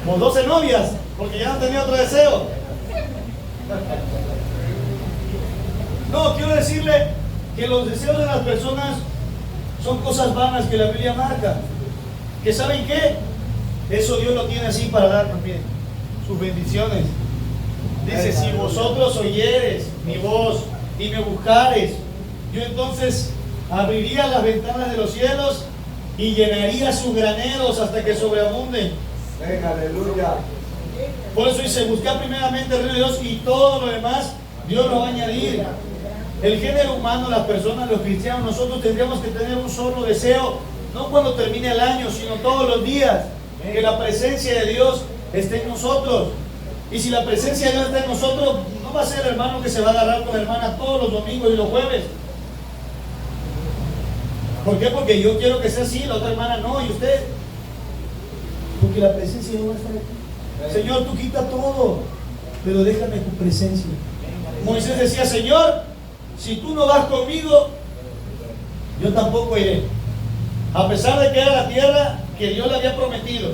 como 12 novias, porque ya no tenía otro deseo. No, quiero decirle que los deseos de las personas son cosas vanas que la Biblia marca. Que ¿saben qué? Eso Dios lo tiene así para dar también sus bendiciones. Dice, si vosotros oyeres mi voz y me buscares, yo entonces abriría las ventanas de los cielos y llenaría sus graneros hasta que sobreabunden. Venga, aleluya. Por eso dice, buscar primeramente el reino de Dios y todo lo demás Dios lo va a añadir. El género humano, las personas, los cristianos, nosotros tendríamos que tener un solo deseo, no cuando termine el año, sino todos los días, que la presencia de Dios esté en nosotros. Y si la presencia de Dios está en nosotros, no va a ser el hermano que se va a agarrar con la hermana todos los domingos y los jueves. ¿Por qué? Porque yo quiero que sea así, la otra hermana no, y usted. Porque la presencia de Dios va a estar aquí. Señor, tú quita todo, pero déjame tu presencia. Moisés decía, Señor, si tú no vas conmigo, yo tampoco iré. A pesar de que era la tierra que Dios le había prometido.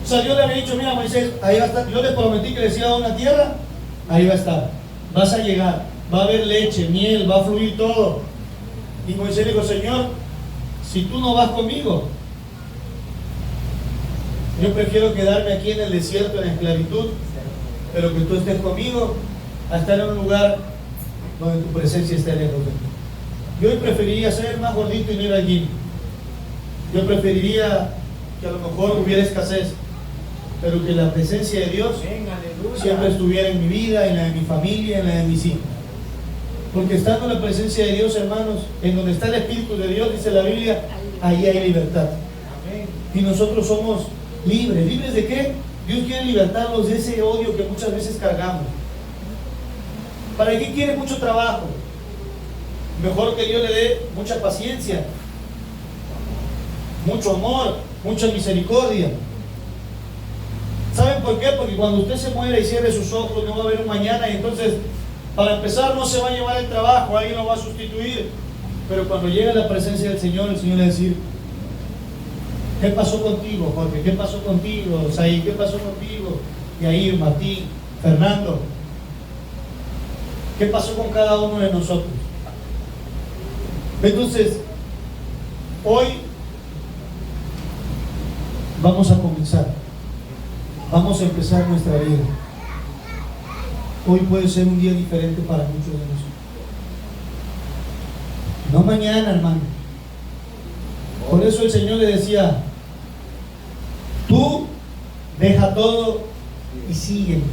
O sea, Dios le había dicho, mira Moisés, ahí va a estar. Yo le prometí que les iba a dar una tierra, ahí va a estar. Vas a llegar, va a haber leche, miel, va a fluir todo. Y Moisés le dijo, Señor, si tú no vas conmigo, yo prefiero quedarme aquí en el desierto, en la esclavitud, pero que tú estés conmigo, a estar en un lugar donde tu presencia esté lejos de mí. Yo hoy preferiría ser más gordito y no ir al gym. Yo preferiría que a lo mejor hubiera escasez, pero que la presencia de Dios siempre estuviera en mi vida, en la de mi familia, en la de mis hijos. Porque estando en la presencia de Dios, hermanos, en donde está el Espíritu de Dios, dice la Biblia, ahí hay libertad. Y nosotros somos libres. ¿Libres de qué? Dios quiere libertarnos de ese odio que muchas veces cargamos. ¿Para qué quiere mucho trabajo? Mejor que Dios le dé mucha paciencia, mucho amor, mucha misericordia. ¿Saben por qué? Porque cuando usted se muera y cierre sus ojos, no va a haber un mañana, y entonces, para empezar, no se va a llevar el trabajo, alguien lo va a sustituir. Pero cuando llegue la presencia del Señor, el Señor le va a decir, ¿qué pasó contigo, Jorge? ¿Qué pasó contigo, Saí? ¿Qué pasó contigo, Yair, Martín, Fernando? ¿Qué pasó con cada uno de nosotros? Entonces, hoy vamos a comenzar. Vamos a empezar nuestra vida. Hoy puede ser un día diferente para muchos de nosotros. No mañana, hermano. Por eso el Señor le decía, tú deja todo y sígueme.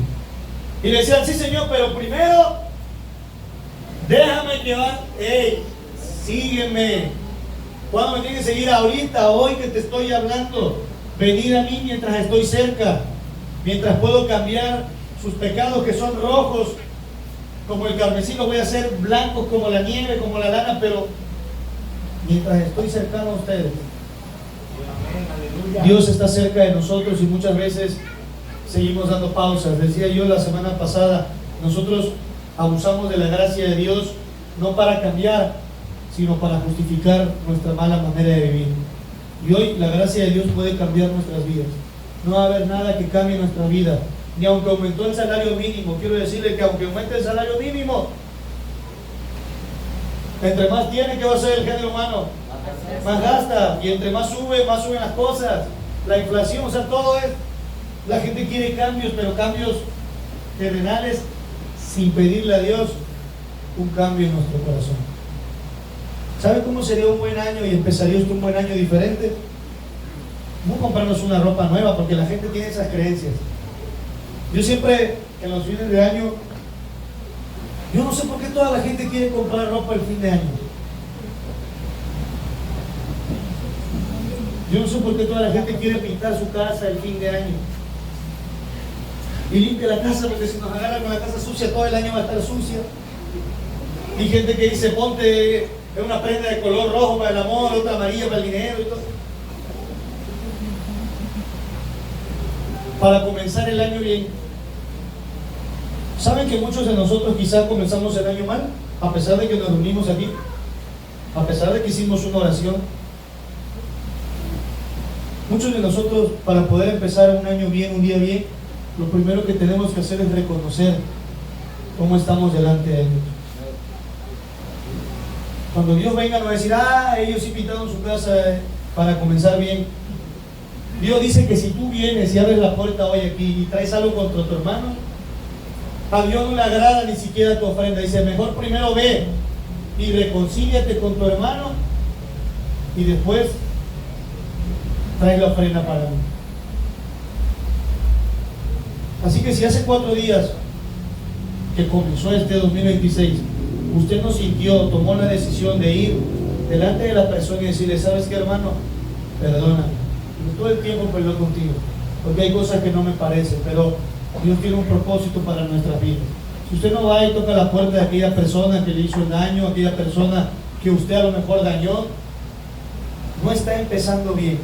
Y le decían, sí Señor, pero primero déjame llevar, sígueme. ¿Cuándo me tienes que seguir? Ahorita, hoy que te estoy hablando. Venid a mí mientras estoy cerca, mientras puedo cambiar sus pecados que son rojos como el carmesí, los voy a hacer blancos como la nieve, como la lana, pero mientras estoy cercano a ustedes. Dios está cerca de nosotros y muchas veces seguimos dando pausas. Decía yo la semana pasada, nosotros abusamos de la gracia de Dios no para cambiar, sino para justificar nuestra mala manera de vivir. Y hoy la gracia de Dios puede cambiar nuestras vidas. No va a haber nada que cambie nuestra vida. Ni aunque aumentó el salario mínimo. Quiero decirle que aunque aumente el salario mínimo, entre más tiene, ¿qué va a hacer el género humano? Más gasta. Y entre más sube, más suben las cosas. La inflación, o sea, todo es... La gente quiere cambios, pero cambios terrenales sin pedirle a Dios un cambio en nuestro corazón. ¿Sabe cómo sería un buen año y empezaría usted un buen año diferente? No comprarnos una ropa nueva, porque la gente tiene esas creencias. Yo siempre, en los fines de año, yo no sé por qué toda la gente quiere comprar ropa el fin de año. Yo no sé por qué toda la gente quiere pintar su casa el fin de año. Y limpia la casa, porque si nos agarra con la casa sucia, todo el año va a estar sucia. Y gente que dice, ponte una prenda de color rojo para el amor, otra amarilla para el dinero y todo. Para comenzar el año bien. ¿Saben que muchos de nosotros quizás comenzamos el año mal? A pesar de que nos reunimos aquí, a pesar de que hicimos una oración. Muchos de nosotros, para poder empezar un año bien, un día bien, lo primero que tenemos que hacer es reconocer cómo estamos delante de Dios. Cuando Dios venga nos va a decir, ellos sí pintaron su casa para comenzar bien. Dios dice que si tú vienes y abres la puerta hoy aquí y traes algo contra tu hermano, a Dios no le agrada ni siquiera tu ofrenda. Dice, mejor primero ve y reconcíliate con tu hermano y después trae la ofrenda para mí. Así que si hace 4 días que comenzó este 2026, usted no sintió, tomó la decisión de ir delante de la persona y decirle, ¿sabes qué, hermano? Perdóname. Todo el tiempo peleó contigo, porque hay cosas que no me parecen, pero Dios tiene un propósito para nuestras vidas. Si usted no va y toca la puerta de aquella persona que le hizo el daño, aquella persona que usted a lo mejor dañó, no está empezando bien.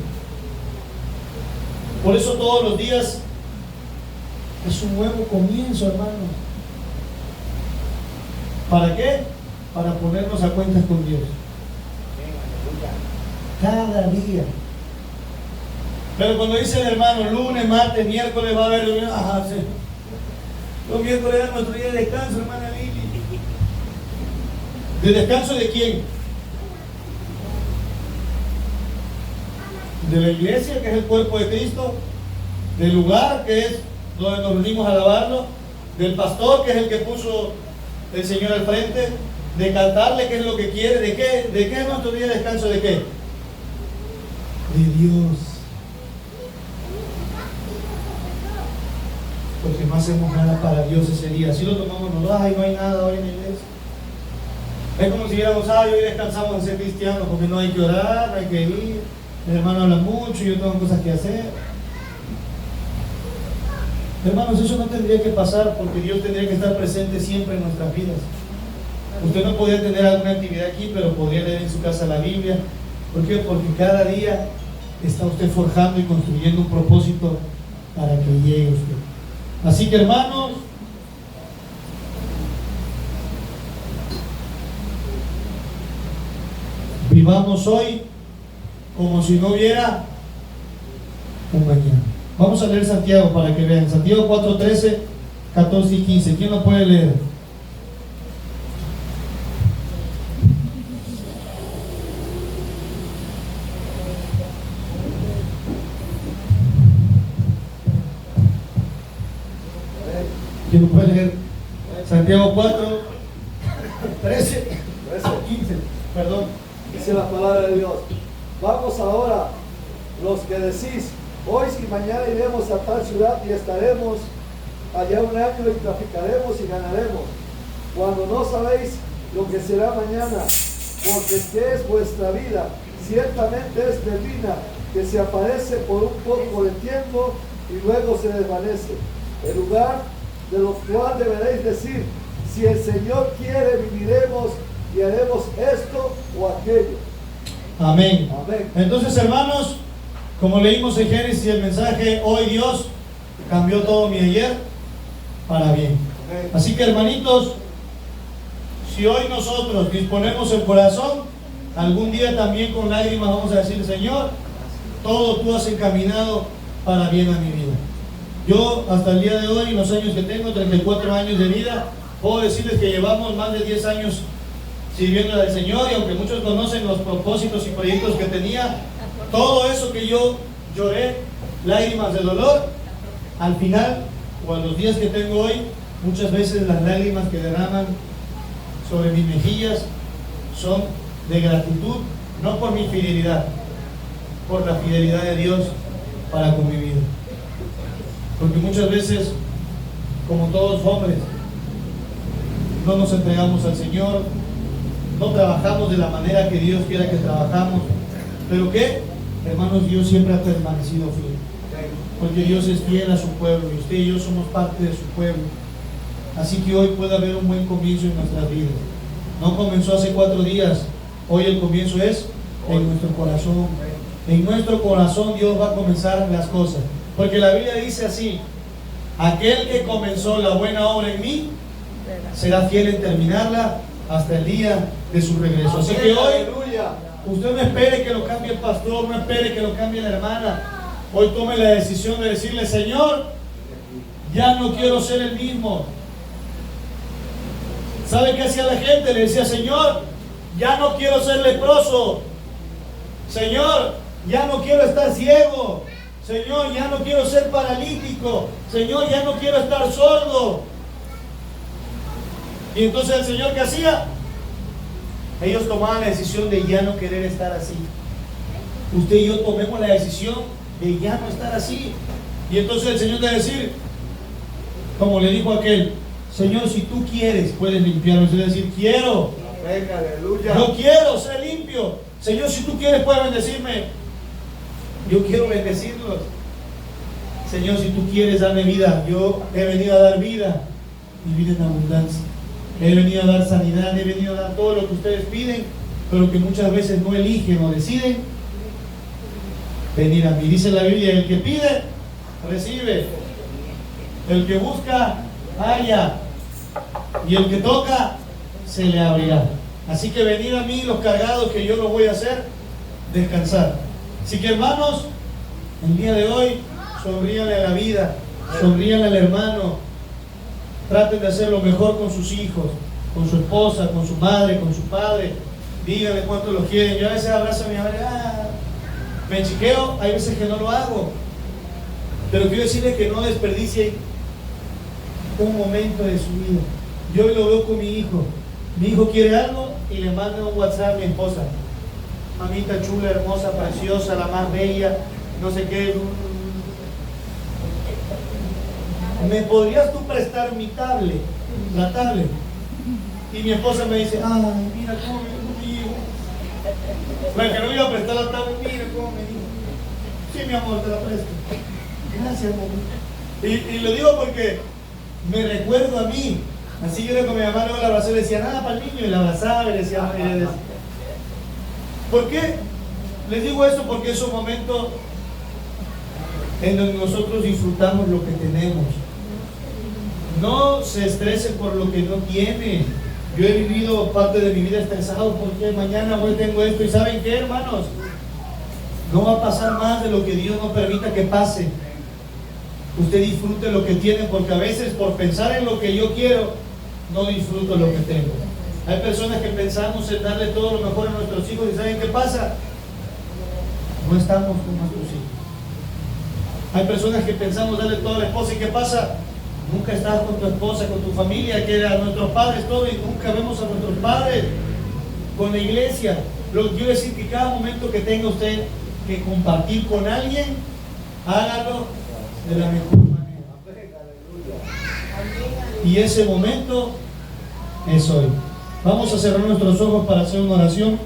Por eso todos los días es un nuevo comienzo, hermano. ¿Para qué? Para ponernos a cuentas con Dios. Cada día. Pero cuando dice el hermano, lunes, martes, miércoles va a haber, ajá, sí. Los miércoles es nuestro día de descanso, hermana Lili. ¿De descanso de quién? De la iglesia, que es el cuerpo de Cristo, del lugar, que es donde nos reunimos a alabarlo, del pastor, que es el que puso el Señor al frente, de cantarle, que es lo que quiere, ¿de qué es nuestro día de descanso? ¿De qué? De Dios. Porque no hacemos nada para Dios ese día. Si lo tomamos, no hay nada hoy en la iglesia. Es como si diéramos, hoy descansamos de ser cristianos, porque no hay que orar, no hay que ir. El hermano habla mucho, yo tengo cosas que hacer. Hermanos, eso no tendría que pasar, porque Dios tendría que estar presente siempre en nuestras vidas. Usted no podría tener alguna actividad aquí, pero podría leer en su casa la Biblia. ¿Por qué? Porque cada día está usted forjando y construyendo un propósito para que llegue usted. Así que, hermanos, vivamos hoy como si no hubiera un mañana. Vamos a leer Santiago para que vean. Santiago 4:13, 14 y 15. ¿Quién lo puede leer? ¿Quién lo puede leer? Santiago 4, 13, 15. Perdón. Dice la palabra de Dios: vamos ahora, los que decís, hoy y mañana iremos a tal ciudad y estaremos allá un año y traficaremos y ganaremos, cuando no sabéis lo que será mañana, porque ¿qué es vuestra vida? Ciertamente es neblina que se aparece por un poco de tiempo y luego se desvanece. El lugar de lo cual deberéis decir, si el Señor quiere, viviremos y haremos esto o aquello. Amén. Amén. Entonces, hermanos, como leímos en Génesis el mensaje, hoy Dios cambió todo mi ayer para bien. Amén. Así que, hermanitos, si hoy nosotros disponemos el corazón, algún día también con lágrimas vamos a decir: Señor, todo tú has encaminado para bien a mi vida. Yo, hasta el día de hoy, los años que tengo, 34 años de vida, puedo decirles que llevamos más de 10 años sirviendo al Señor, y aunque muchos conocen los propósitos y proyectos que tenía, todo eso que yo lloré, lágrimas de dolor, al final, o a los días que tengo hoy, muchas veces las lágrimas que derraman sobre mis mejillas son de gratitud, no por mi fidelidad, por la fidelidad de Dios para con mi vida. Porque muchas veces, como todos hombres, no nos entregamos al Señor, no trabajamos de la manera que Dios quiera que trabajamos. ¿Pero qué? Hermanos, Dios siempre ha permanecido fiel. Porque Dios es fiel a su pueblo y usted y yo somos parte de su pueblo. Así que hoy puede haber un buen comienzo en nuestras vidas. No comenzó hace 4 días, hoy el comienzo es en nuestro corazón. En nuestro corazón Dios va a comenzar las cosas. Porque la Biblia dice así: aquel que comenzó la buena obra en mí será fiel en terminarla hasta el día de su regreso. Así que hoy, usted no espere que lo cambie el pastor, no espere que lo cambie la hermana. Hoy tome la decisión de decirle: Señor, ya no quiero ser el mismo. ¿Sabe qué hacía la gente? Le decía: Señor, ya no quiero ser leproso. Señor, ya no quiero estar ciego. Señor, ya no quiero ser paralítico. Señor, ya no quiero estar sordo. Y entonces el Señor, ¿qué hacía? Ellos tomaban la decisión de ya no querer estar así. Usted y yo tomemos la decisión de ya no estar así. Y entonces el Señor debe decir, como le dijo aquel: Señor, si tú quieres, puedes limpiarme. Usted debe decir: quiero. Venga, aleluya. Yo quiero ser limpio. Señor, si tú quieres, puedes bendecirme. Yo quiero bendecirlos. Señor, si tú quieres darme vida, yo he venido a dar vida y vida en abundancia. He venido a dar sanidad, he venido a dar todo lo que ustedes piden, pero que muchas veces no eligen o deciden venir a mí. Dice la Biblia: el que pide, recibe. El que busca, halla. Y el que toca, se le abrirá. Así que venid a mí los cargados, que yo lo voy a hacer. descansar. Así que hermanos, el día de hoy, sonríanle a la vida, sonríanle al hermano, traten de hacer lo mejor con sus hijos, con su esposa, con su madre, con su padre, díganle cuánto lo quieren. Yo a veces abrazo a mi madre, me chiqueo, hay veces que no lo hago, pero quiero decirle que no desperdicie un momento de su vida. Yo hoy lo veo con mi hijo quiere algo y le manda un WhatsApp a mi esposa: mamita chula, hermosa, preciosa, la más bella, no sé qué. ¿Me podrías tú prestar mi tablet? La tablet. Y mi esposa me dice: ay, mira cómo me dijo. La que no iba a prestar la tablet, mira cómo me dijo. Sí, mi amor, te la presto. Gracias, amor. Y lo digo porque me recuerdo a mí. Así yo era con mi mamá, luego la abrazaba y le decía nada para el niño, y la abrazaba y le decía. ¿Por qué? Les digo eso porque es un momento en donde nosotros disfrutamos lo que tenemos. No se estresen por lo que no tienen. Yo he vivido parte de mi vida estresado porque mañana hoy tengo esto, y ¿saben qué, hermanos? No va a pasar más de lo que Dios no permita que pase. Usted disfrute lo que tiene, porque a veces por pensar en lo que yo quiero, no disfruto lo que tengo. Hay personas que pensamos en darle todo lo mejor a nuestros hijos, y ¿saben qué pasa? No estamos con nuestros hijos. Hay personas que pensamos darle todo a la esposa, y ¿qué pasa? Nunca estás con tu esposa, con tu familia, que a nuestros padres todo, y nunca vemos a nuestros padres con la iglesia. Lo que quiero decir, que cada momento que tenga usted que compartir con alguien, hágalo de la mejor manera. Y ese momento es hoy. Vamos a cerrar nuestros ojos para hacer una oración.